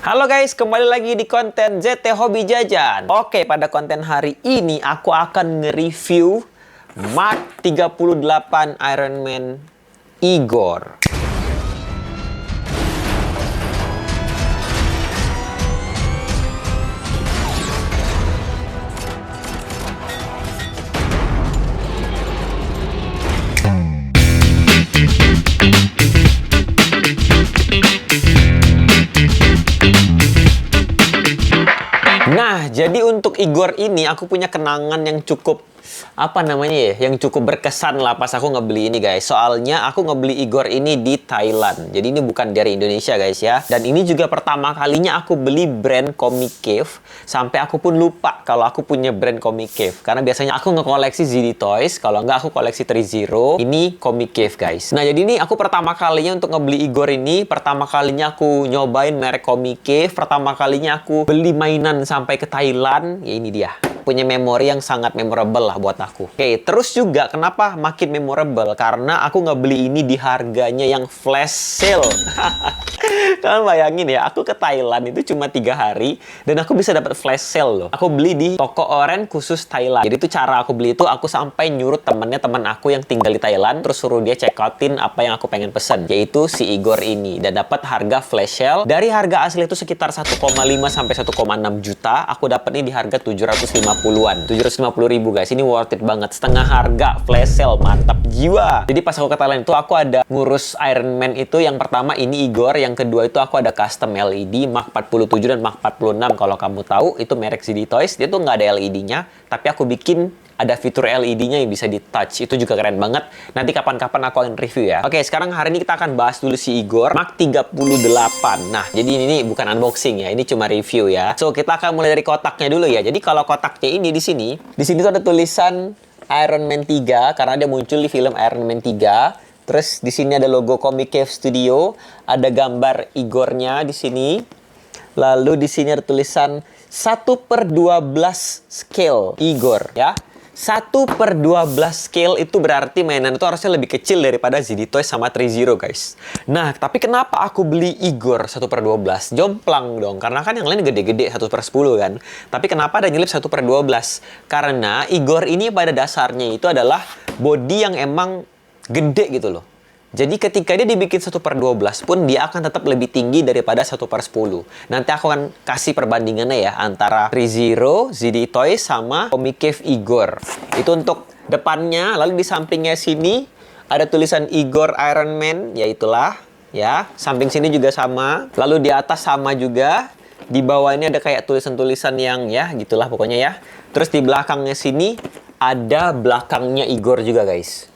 Halo guys, kembali lagi di konten ZT Hobi Jajan. Oke, pada konten hari ini aku akan nge-review Mark 38 Iron Man Igor. Nah, jadi untuk Igor ini aku punya kenangan yang cukup yang cukup berkesan lah pas aku ngebeli ini guys. Soalnya aku ngebeli Igor ini di Thailand. Jadi ini bukan dari Indonesia guys ya. Dan ini juga pertama kalinya aku beli brand Comic Cave. Sampai aku pun lupa kalau aku punya brand Comic Cave. Karena biasanya aku ngekoleksi ZD Toys. Kalau nggak aku koleksi 3-Zero. Ini Comic Cave guys. Nah, jadi ini aku pertama kalinya untuk ngebeli Igor ini. Pertama kalinya aku nyobain merek Comic Cave. Pertama kalinya aku beli mainan sampai ke Thailand. Ya ini dia. Punya memori yang sangat memorable lah buat aku. Oke, terus juga kenapa makin memorable? Karena aku nggak beli ini di harganya yang flash sale. Kalian bayangin ya, aku ke Thailand itu cuma 3 hari dan aku bisa dapat flash sale loh. Aku beli di toko oren khusus Thailand. Jadi itu cara aku beli itu, aku sampai nyuruh temen aku yang tinggal di Thailand, terus suruh dia check outin apa yang aku pengen pesen, yaitu si Igor ini, dan dapat harga flash sale. Dari harga asli itu sekitar 1,5 sampai 1,6 juta, aku dapat ini di harga 750-an. 750.000 guys. Ini worth it banget. Setengah harga flash sale. Mantap jiwa. Jadi pas aku ke Thailand itu aku ada ngurus Iron Man itu. Yang pertama ini Igor, yang kedua itu aku ada custom LED Mark 47 dan Mark 46. Kalau kamu tahu itu merek ZD Toys. Dia tuh nggak ada LED-nya, tapi aku bikin ada fitur LED-nya yang bisa di-touch. Itu juga keren banget. Nanti kapan-kapan aku akan review ya. Oke, sekarang hari ini kita akan bahas dulu si Igor Mark 38. Nah, jadi ini bukan unboxing ya. Ini cuma review ya. So, kita akan mulai dari kotaknya dulu ya. Jadi kalau kotaknya ini di sini tuh ada tulisan Iron Man 3 karena dia muncul di film Iron Man 3. Terus di sini ada logo Comic Cave Studio, ada gambar Igornya di sini. Lalu di sini ada tulisan 1/12 scale Igor ya. 1/12 scale itu berarti mainan itu harusnya lebih kecil daripada ZD Toys sama 3-Zero guys. Nah, tapi kenapa aku beli Igor 1/12? Jomplang dong, karena kan yang lain gede-gede 1/10 kan. Tapi kenapa ada nyelip 1/12? Karena Igor ini pada dasarnya itu adalah body yang emang gede gitu loh. Jadi ketika dia dibikin 1/12 pun dia akan tetap lebih tinggi daripada 1/10. Nanti aku akan kasih perbandingannya ya antara 3-Zero, ZD Toys sama Comic Cave Igor. Itu untuk depannya. Lalu di sampingnya sini ada tulisan Igor Iron Man, ya itulah ya. Samping sini juga sama. Lalu di atas sama juga. Di bawah ini ada kayak tulisan-tulisan yang ya gitulah pokoknya ya. Terus di belakangnya sini ada belakangnya Igor juga guys.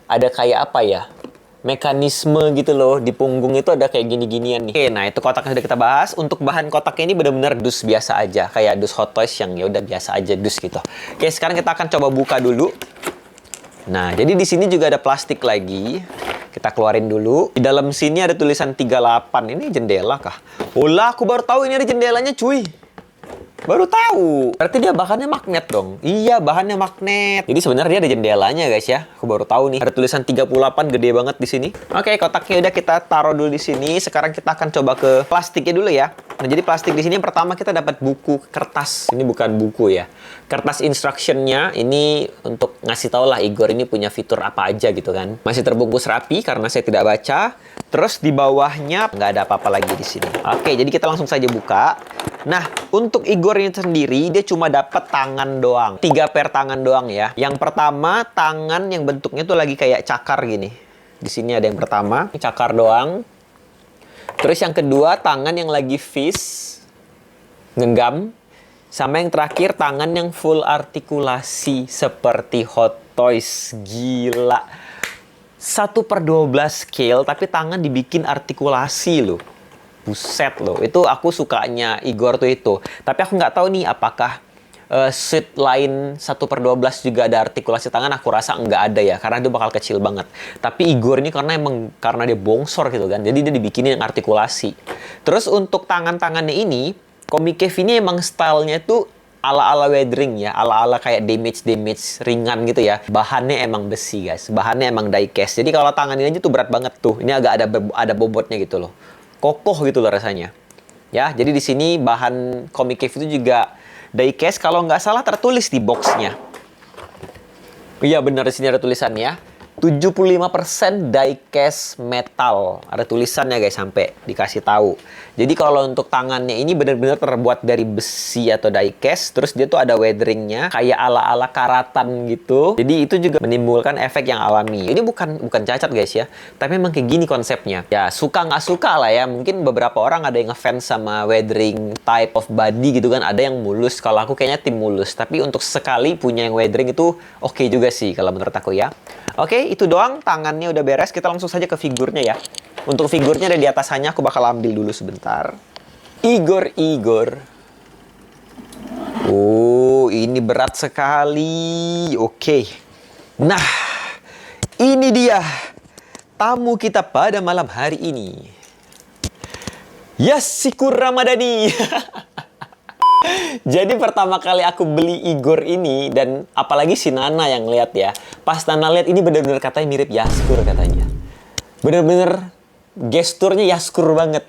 Ada kayak apa ya? Mekanisme gitu loh, di punggung itu ada kayak gini-ginian nih. Oke, nah itu kotaknya sudah kita bahas. Untuk bahan kotaknya ini benar-benar dus biasa aja, kayak dus Hot Toys yang ya udah biasa aja dus gitu. Oke, sekarang kita akan coba buka dulu. Nah, jadi di sini juga ada plastik lagi. Kita keluarin dulu. Di dalam sini ada tulisan 38. Ini jendela kah? Olah, aku baru tahu ini ada jendelanya, cuy. Baru tahu. Berarti dia bahannya magnet dong. Iya, bahannya magnet. Jadi sebenarnya dia ada jendelanya guys ya. Aku baru tahu nih. Ada tulisan 38 gede banget di sini. Oke, kotaknya udah kita taruh dulu di sini. Sekarang kita akan coba ke plastiknya dulu ya. Nah, jadi plastik di sini yang pertama kita dapat buku kertas. Ini bukan buku ya. Kertas instructionnya ini untuk ngasih tau lah Igor ini punya fitur apa aja gitu kan. Masih terbungkus rapi karena saya tidak baca. Terus di bawahnya nggak ada apa-apa lagi di sini. Oke, jadi kita langsung saja buka. Nah, untuk Igor ini sendiri, dia cuma dapat tangan doang. 3 pair tangan doang ya. Yang pertama, tangan yang bentuknya tuh lagi kayak cakar gini. Di sini ada yang pertama, ini cakar doang. Terus yang kedua, tangan yang lagi fist, genggam. Sama yang terakhir, tangan yang full artikulasi seperti Hot Toys. Gila. 1/12 scale, tapi tangan dibikin artikulasi loh. Buset loh, itu aku sukanya Igor tuh itu. Tapi aku nggak tahu nih apakah suit lain 1/12 juga ada artikulasi tangan. Aku rasa nggak ada ya, karena dia bakal kecil banget. Tapi Igor ini karena dia bongsor gitu kan, jadi dia dibikinin yang artikulasi. Terus untuk tangan-tangannya ini, Comic Cave ini emang stylenya tuh ala-ala weathering ya, ala-ala kayak damage ringan gitu ya. Bahannya emang besi guys, bahannya emang diecast. Jadi kalau tangan ini aja tuh berat banget tuh. Ini agak ada bobotnya gitu loh. kokoh gitu loh rasanya. Ya, jadi di sini bahan Comic Cave itu juga diecast, kalau nggak salah tertulis di boxnya. Iya benar, di sini ada tulisannya. 75% diecast metal. Ada tulisannya guys, sampai dikasih tahu. Jadi kalau untuk tangannya ini benar-benar terbuat dari besi atau diecast. Terus dia tuh ada weatheringnya kayak ala-ala karatan gitu. Jadi itu juga menimbulkan efek yang alami. Ini bukan cacat guys ya, tapi memang kayak gini konsepnya. Ya suka nggak suka lah ya. Mungkin beberapa orang ada yang ngefans sama weathering type of body gitu kan. Ada yang mulus. Kalau aku kayaknya tim mulus. Tapi untuk sekali punya yang weathering itu oke juga sih kalau menurut aku ya. Oke, itu doang. Tangannya udah beres. Kita langsung saja ke figurnya ya. Untuk figurnya ada di atasannya. Aku bakal ambil dulu sebentar. Igor. Oh, ini berat sekali. Oke. Nah, ini dia tamu kita pada malam hari ini. Yasikur Ramadhani. Jadi pertama kali aku beli Igor ini, dan apalagi si Nana yang lihat ya. Pas Nana lihat ini bener-bener katanya mirip Yaskur katanya. Bener-bener gesturnya Yaskur banget.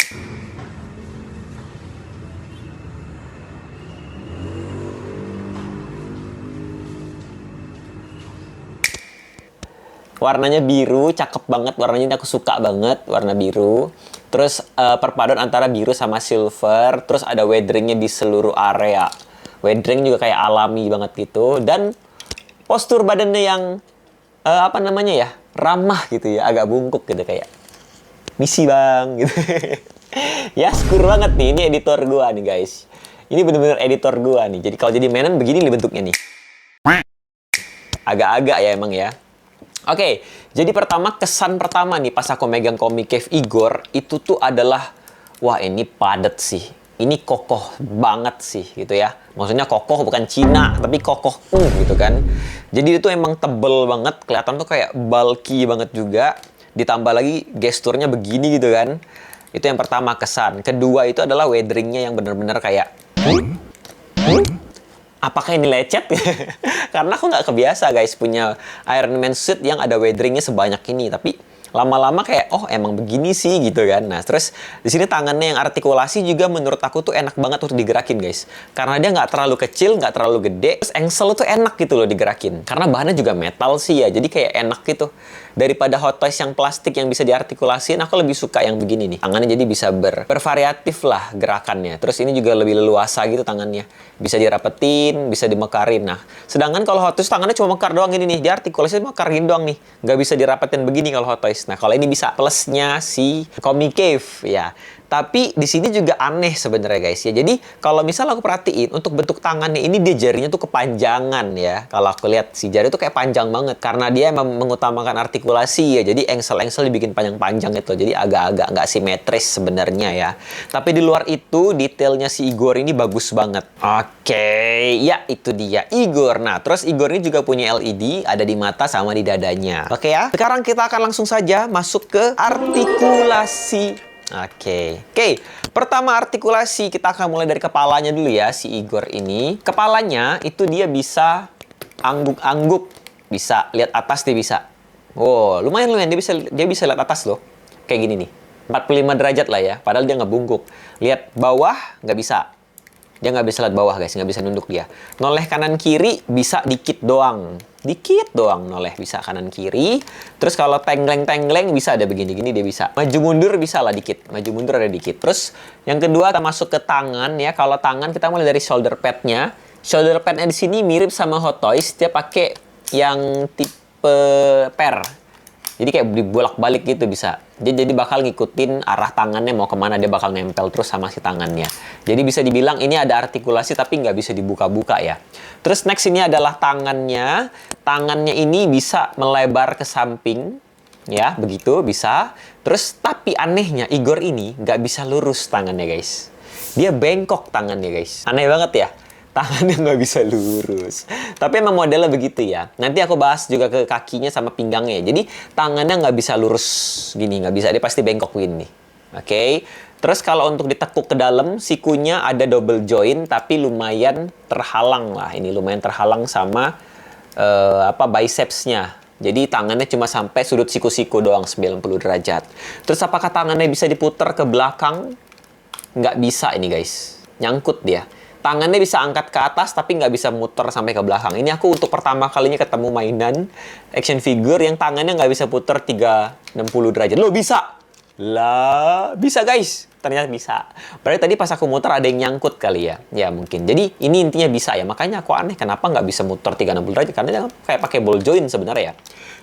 Warnanya biru, cakep banget. Warnanya ini aku suka banget, warna biru. Terus perpaduan antara biru sama silver. Terus ada weatheringnya di seluruh area. Weathering juga kayak alami banget gitu. Dan postur badannya yang apa namanya ya, ramah gitu ya, agak bungkuk gitu kayak misi bang gitu. Ya skur banget nih, ini editor gua nih guys. Ini bener-bener editor gua nih. Jadi kalau jadi mainan begini nih bentuknya nih. Agak-agak ya emang ya. Oke, jadi kesan pertama nih pas aku megang Comic Cave Igor itu tuh adalah, wah ini padat sih. Ini kokoh banget sih gitu ya. Maksudnya kokoh bukan Cina, tapi kokoh gitu kan. Jadi itu emang tebel banget, kelihatan tuh kayak bulky banget juga. Ditambah lagi gesturnya begini gitu kan. Itu yang pertama kesan. Kedua itu adalah weatheringnya yang bener-bener kayak apakah ini lecet? Karena aku nggak kebiasa guys punya Iron Man suit yang ada weatheringnya sebanyak ini. Tapi lama-lama kayak, oh emang begini sih gitu kan. Nah terus di sini tangannya yang artikulasi juga menurut aku tuh enak banget untuk digerakin guys. Karena dia nggak terlalu kecil, nggak terlalu gede. Terus engsel tuh enak gitu loh digerakin. Karena bahannya juga metal sih ya, jadi kayak enak gitu. Daripada Hot Toys yang plastik yang bisa diartikulasiin, aku lebih suka yang begini nih. Tangannya jadi bisa bervariatif lah gerakannya. Terus ini juga lebih leluasa gitu tangannya. Bisa dirapetin, bisa dimekarin. Nah, sedangkan kalau Hot Toys tangannya cuma mekar doang ini nih. Diartikulasi mekar gini doang nih. Nggak bisa dirapetin begini kalau Hot Toys. Nah, kalau ini bisa. Plusnya si Comic Cave ya. Tapi di sini juga aneh sebenarnya guys ya. Jadi kalau misal aku perhatiin untuk bentuk tangannya ini, dia jarinya tuh kepanjangan ya. Kalau aku lihat si jari tuh kayak panjang banget karena dia emang mengutamakan artikulasi ya. Jadi engsel-engsel dibikin panjang-panjang gitu. Jadi agak-agak nggak simetris sebenarnya ya. Tapi di luar itu detailnya si Igor ini bagus banget. Oke, ya itu dia Igor. Nah, terus Igor ini juga punya LED ada di mata sama di dadanya. Oke ya. Sekarang kita akan langsung saja masuk ke artikulasi. Oke. Pertama artikulasi, kita akan mulai dari kepalanya dulu ya, si Igor ini. Kepalanya itu dia bisa angguk-angguk, bisa lihat atas dia bisa. Oh, lumayan dia bisa lihat atas loh. Kayak gini nih. 45 derajat lah ya, padahal dia nggak bungkuk. Lihat bawah nggak bisa. Dia nggak bisa lihat bawah guys, nggak bisa nunduk dia. Noleh kanan kiri bisa dikit doang. Dikit doang noleh bisa kanan kiri. Terus kalau tenggleng-tenggleng bisa ada begini-gini dia bisa. Maju mundur bisa lah dikit. Maju mundur ada dikit. Terus yang kedua kita masuk ke tangan ya. Kalau tangan kita mulai dari shoulder pad-nya. Shoulder pad-nya di sini mirip sama Hot Toys. Dia pakai yang tipe per. Jadi kayak dibolak-balik gitu bisa. Jadi bakal ngikutin arah tangannya mau kemana, dia bakal nempel terus sama si tangannya. Jadi bisa dibilang ini ada artikulasi tapi nggak bisa dibuka-buka ya. Terus next ini adalah tangannya. Tangannya ini bisa melebar ke samping. Ya, begitu bisa. Terus tapi anehnya Igor ini nggak bisa lurus tangannya guys. Dia bengkok tangannya guys. Aneh banget ya. Tangannya nggak bisa lurus. Tapi emang modelnya begitu ya. Nanti aku bahas juga ke kakinya sama pinggangnya. Jadi tangannya nggak bisa lurus gini, nggak bisa. Dia pasti bengkok gini. Oke. Terus kalau untuk ditekuk ke dalam, sikunya ada double joint, tapi lumayan terhalang lah. Ini lumayan terhalang sama bicepsnya. Jadi tangannya cuma sampai sudut siku-siku doang 90 derajat. Terus apakah tangannya bisa diputar ke belakang? Nggak bisa ini guys. Nyangkut dia. Tangannya bisa angkat ke atas tapi nggak bisa muter sampai ke belakang. Ini aku untuk pertama kalinya ketemu mainan action figure yang tangannya nggak bisa putar 360 derajat. Loh bisa? Lah, bisa guys. Ternyata bisa. Berarti tadi pas aku muter ada yang nyangkut kali ya. Ya mungkin. Jadi ini intinya bisa ya. Makanya aku aneh kenapa nggak bisa muter 360 derajat. Karena dia kayak pakai ball joint sebenarnya ya.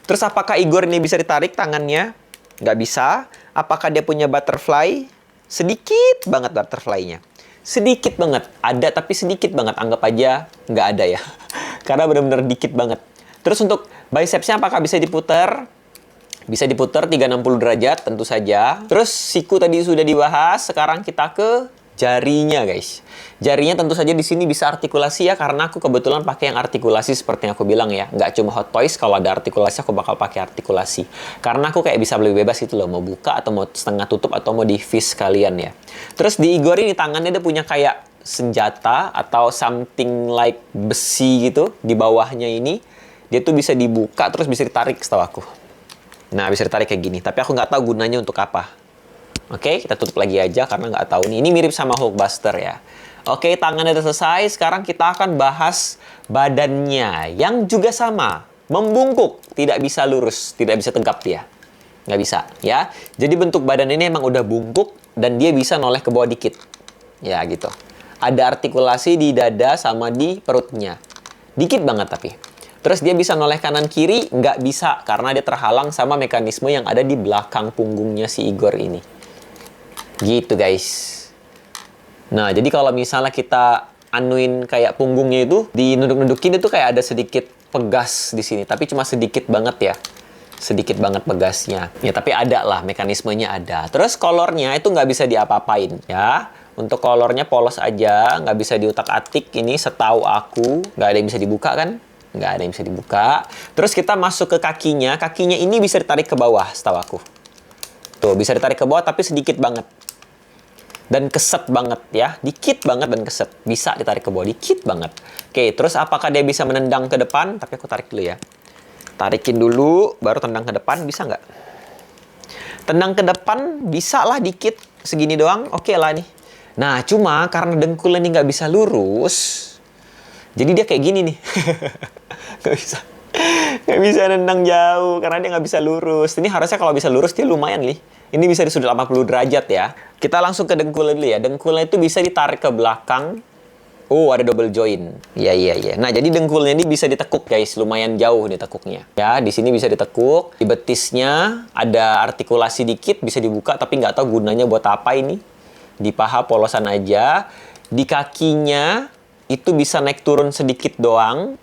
Terus apakah Igor ini bisa ditarik tangannya? Nggak bisa. Apakah dia punya butterfly? Sedikit banget butterfly-nya. Sedikit banget. Ada tapi sedikit banget. Anggap aja nggak ada ya. Karena benar-benar dikit banget. Terus untuk bicepsnya apakah bisa diputar? Bisa diputar 360 derajat tentu saja. Terus siku tadi sudah dibahas. Sekarang kita ke jarinya guys. Jarinya tentu saja di sini bisa artikulasi ya. Karena aku kebetulan pakai yang artikulasi seperti yang aku bilang ya. Nggak cuma Hot Toys. Kalau ada artikulasi aku bakal pakai artikulasi. Karena aku kayak bisa lebih bebas itu loh. Mau buka atau mau setengah tutup atau mau di fist kalian ya. Terus di Igor ini tangannya dia punya kayak senjata atau something like besi gitu. Di bawahnya ini. Dia tuh bisa dibuka terus bisa ditarik setahu aku. Nah bisa ditarik kayak gini. Tapi aku nggak tahu gunanya untuk apa. Oke, kita tutup lagi aja karena nggak tahu nih. Ini mirip sama Hulkbuster ya. Oke, tangannya udah selesai. Sekarang kita akan bahas badannya. Yang juga sama. Membungkuk. Tidak bisa lurus. Tidak bisa tegap dia. Nggak bisa ya. Jadi bentuk badan ini emang udah bungkuk. Dan dia bisa noleh ke bawah dikit. Ya gitu. Ada artikulasi di dada sama di perutnya. Dikit banget tapi. Terus dia bisa noleh kanan kiri. Nggak bisa. Karena dia terhalang sama mekanisme yang ada di belakang punggungnya si Igor ini. Gitu guys. Nah jadi kalau misalnya kita anuin kayak punggungnya itu dinuduk-nudukin itu kayak ada sedikit pegas di sini, tapi cuma sedikit banget ya, sedikit banget pegasnya ya, tapi ada lah mekanismenya ada. Terus kolornya itu nggak bisa diapa-apain ya. Untuk kolornya polos aja, nggak bisa diutak-atik. Ini setahu aku nggak ada yang bisa dibuka kan, nggak ada yang bisa dibuka. Terus kita masuk ke kakinya. Kakinya ini bisa ditarik ke bawah setahu aku. Tuh bisa ditarik ke bawah tapi sedikit banget. Dan keset banget ya, dikit banget dan keset. Bisa ditarik ke bawah, dikit banget. Oke, terus apakah dia bisa menendang ke depan? Tapi aku tarik dulu ya. Tarikin dulu, baru tendang ke depan, bisa nggak? Tendang ke depan, bisa lah dikit. Segini doang, oke lah nih. Nah, cuma karena dengkulnya ini nggak bisa lurus, jadi dia kayak gini nih. Nggak bisa. Nggak bisa nendang jauh, karena dia nggak bisa lurus. Ini harusnya kalau bisa lurus, dia lumayan nih. Ini bisa di sudut 80 derajat ya. Kita langsung ke dengkulnya dulu ya. Dengkulnya itu bisa ditarik ke belakang. Oh, ada double joint. Iya. Nah, jadi dengkulnya ini bisa ditekuk guys. Lumayan jauh ditekuknya. Ya, di sini bisa ditekuk. Di betisnya ada artikulasi dikit. Bisa dibuka, tapi nggak tahu gunanya buat apa ini. Di paha polosan aja. Di kakinya itu bisa naik turun sedikit doang.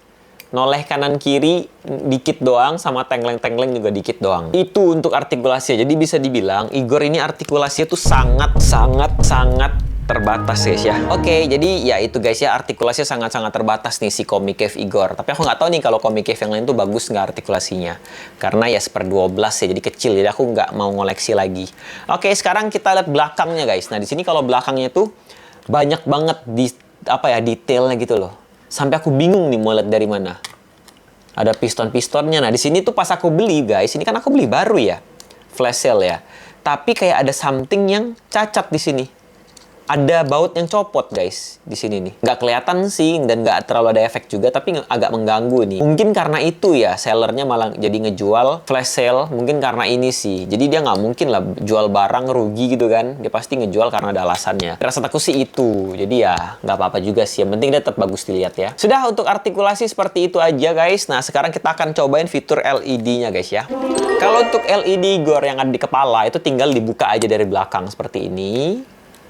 Noleh kanan kiri dikit doang, sama tengleng-tengleng juga dikit doang. Itu untuk artikulasi. Jadi bisa dibilang Igor ini artikulasinya tuh sangat terbatas guys ya. Oke, jadi ya itu guys ya, artikulasinya sangat-sangat terbatas nih si Comic Cave Igor. Tapi aku nggak tahu nih kalau Comic Cave yang lain tuh bagus nggak artikulasinya. Karena ya 1/12 ya, jadi kecil. Jadi aku nggak mau ngoleksi lagi. Oke, sekarang kita lihat belakangnya guys. Nah di sini kalau belakangnya tuh banyak banget di apa ya, detailnya gitu loh. Sampai aku bingung nih mau lihat dari mana. Ada piston-pistonnya. Nah, di sini tuh pas aku beli, guys. Ini kan aku beli baru ya. Flash sale ya. Tapi kayak ada something yang cacat di sini. Ada baut yang copot, guys. Di sini nih. Nggak kelihatan sih, dan nggak terlalu ada efek juga. Tapi agak mengganggu nih. Mungkin karena itu ya, sellernya malah jadi ngejual flash sale. Mungkin karena ini sih. Jadi dia nggak mungkin lah jual barang rugi gitu kan. Dia pasti ngejual karena ada alasannya. Rasa takut sih itu. Jadi ya, nggak apa-apa juga sih. Yang penting dia tetap bagus dilihat ya. Sudah, untuk artikulasi seperti itu aja, guys. Nah, sekarang kita akan cobain fitur LED-nya, guys ya. Kalau untuk LED Igor yang ada di kepala, itu tinggal dibuka aja dari belakang seperti ini.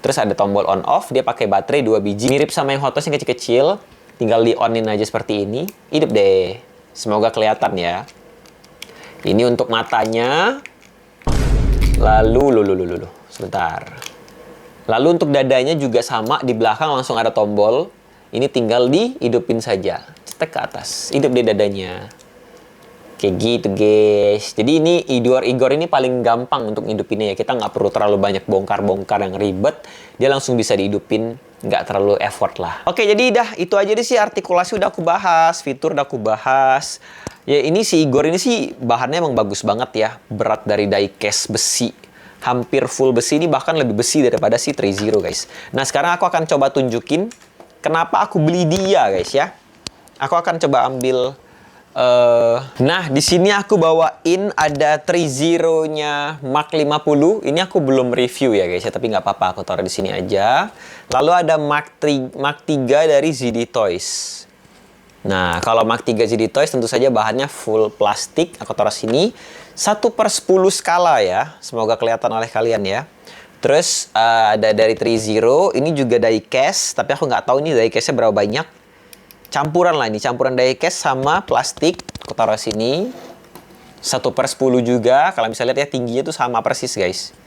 Terus ada tombol on off, dia pakai baterai 2 biji. Mirip sama yang Hot Toys yang kecil-kecil. Tinggal di-on-in aja seperti ini. Hidup deh. Semoga kelihatan ya. Ini untuk matanya. Lalu, sebentar. Lalu untuk dadanya juga sama, di belakang langsung ada tombol. Ini tinggal dihidupin saja. Cetek ke atas. Hidup deh dadanya. Kayak gitu guys. Jadi ini Igor ini paling gampang untuk hidupinnya ya. Kita nggak perlu terlalu banyak bongkar-bongkar yang ribet. Dia langsung bisa dihidupin. Nggak terlalu effort lah. Oke, jadi dah itu aja deh sih, artikulasi udah aku bahas. Fitur udah aku bahas. Ya ini si Igor ini sih bahannya emang bagus banget ya. Berat dari diecast besi. Hampir full besi, ini bahkan lebih besi daripada si 30 guys. Nah sekarang aku akan coba tunjukin kenapa aku beli dia guys ya. Aku akan coba ambil nah, di sini aku bawain ada 30-nya Mark 50. Ini aku belum review ya guys ya, tapi nggak apa-apa, aku taruh di sini aja. Lalu ada Mark 3 dari ZD Toys. Nah, kalau Mark 3 ZD Toys tentu saja bahannya full plastik. Aku taruh sini 1/10 skala ya. Semoga kelihatan oleh kalian ya. Terus ada dari 30, ini juga diecast, tapi aku nggak tahu ini diecastnya berapa banyak. Campuran lah ini, campuran diecast sama plastik. Aku taruh sini 1/10 juga. Kalian bisa lihat ya, tingginya tuh sama persis guys.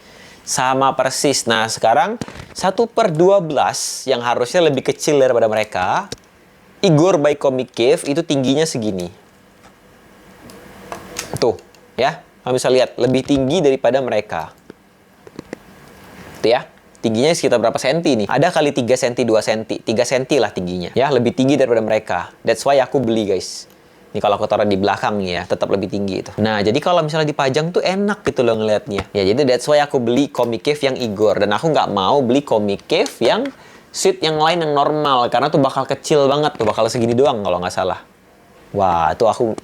Sama persis. Nah sekarang 1/12 yang harusnya lebih kecil daripada mereka. Igor by Comic Cave itu tingginya segini. Tuh ya, kalian bisa lihat lebih tinggi daripada mereka. Tuh ya. Tingginya sekitar berapa senti nih? Ada kali 3 senti, 2 senti. 3 senti lah tingginya. Ya, lebih tinggi daripada mereka. That's why aku beli, guys. Ini kalau aku taruh di belakang nih ya, tetap lebih tinggi itu. Nah, jadi kalau misalnya dipajang tuh enak gitu loh ngelihatnya. Ya, jadi that's why aku beli Comic Cave yang Igor. Dan aku nggak mau beli Comic Cave yang suit yang lain yang normal. Karena tuh bakal kecil banget. Tuh bakal segini doang kalau nggak salah. Wah, tuh aku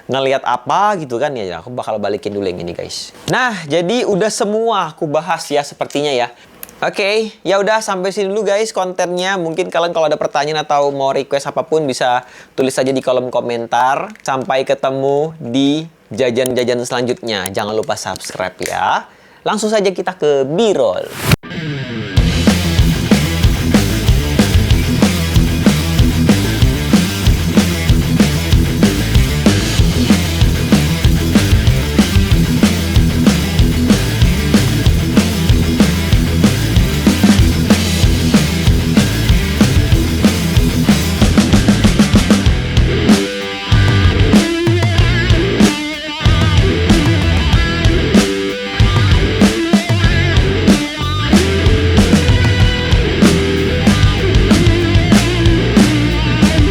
ngelihat apa gitu kan ya. Aku bakal balikin dulu yang ini, guys. Nah, jadi udah semua aku bahas ya sepertinya ya. Oke, ya udah sampai sini dulu guys kontennya. Mungkin kalian kalau ada pertanyaan atau mau request apapun bisa tulis aja di kolom komentar. Sampai ketemu di jajan-jajan selanjutnya. Jangan lupa subscribe ya. Langsung saja kita ke B-roll.